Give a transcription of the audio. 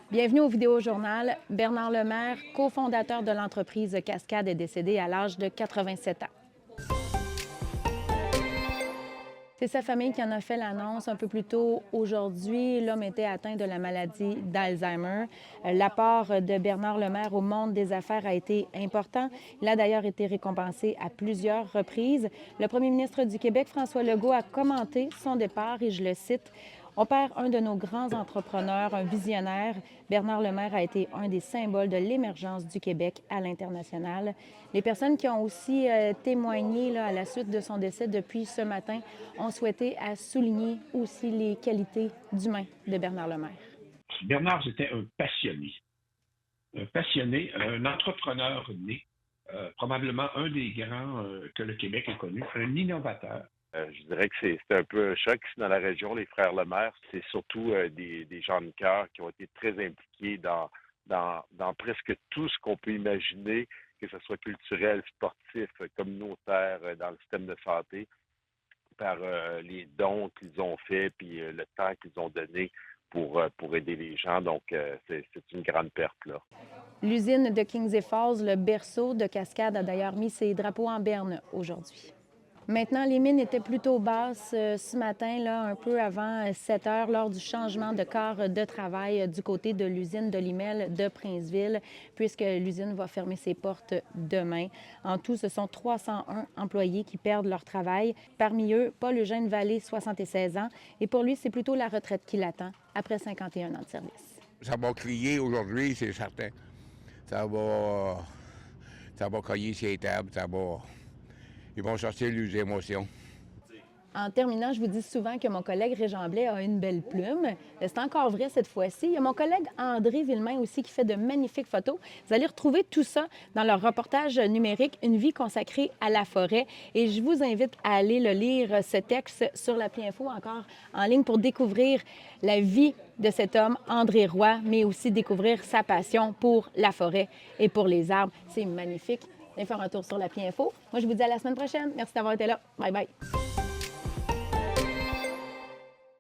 Bienvenue au Vidéojournal. Bernard Lemaire, cofondateur de l'entreprise Cascade, est décédé à l'âge de 87 ans. C'est sa famille qui en a fait l'annonce un peu plus tôt aujourd'hui. L'homme était atteint de la maladie d'Alzheimer. L'apport de Bernard Lemaire au monde des affaires a été important. Il a d'ailleurs été récompensé à plusieurs reprises. Le premier ministre du Québec, François Legault, a commenté son départ et je le cite: « On perd un de nos grands entrepreneurs, un visionnaire. Bernard Lemaire a été un des symboles de l'émergence du Québec à l'international. » Les personnes qui ont aussi témoigné là, à la suite de son décès depuis ce matin ont souhaité à souligner aussi les qualités d'humain de Bernard Lemaire. Bernard, c'était un passionné, un entrepreneur né, probablement un des grands que le Québec a connu, un innovateur. Je dirais que c'est un peu un choc ici dans la région, les frères Lemaire. C'est surtout des gens de cœur qui ont été très impliqués dans presque tout ce qu'on peut imaginer, que ce soit culturel, sportif, communautaire, dans le système de santé, par les dons qu'ils ont faits puis le temps qu'ils ont donné pour aider les gens. Donc, c'est une grande perte, là. L'usine de Kings Falls, le berceau de Cascade, a d'ailleurs mis ses drapeaux en berne aujourd'hui. Maintenant, les mines étaient plutôt basses ce matin, là, un peu avant 7 heures, lors du changement de quart de travail du côté de l'usine de Limel de Princeville, puisque l'usine va fermer ses portes demain. En tout, ce sont 301 employés qui perdent leur travail. Parmi eux, Paul-Eugène Vallée, 76 ans. Et pour lui, c'est plutôt la retraite qui l'attend après 51 ans de service. Ça va crier aujourd'hui, c'est certain. Ça va cogner sur les tables, ils vont sortir les émotions. En terminant, je vous dis souvent que mon collègue Régent Blais a une belle plume. C'est encore vrai cette fois-ci. Il y a mon collègue André Villemain aussi qui fait de magnifiques photos. Vous allez retrouver tout ça dans leur reportage numérique « Une vie consacrée à la forêt ». Et je vous invite à aller le lire, ce texte, sur l'Appli Info, encore en ligne, pour découvrir la vie de cet homme, André Roy, mais aussi découvrir sa passion pour la forêt et pour les arbres. C'est magnifique. Allez faire un tour sur l'Appli Info. Moi, je vous dis à la semaine prochaine. Merci d'avoir été là. Bye bye.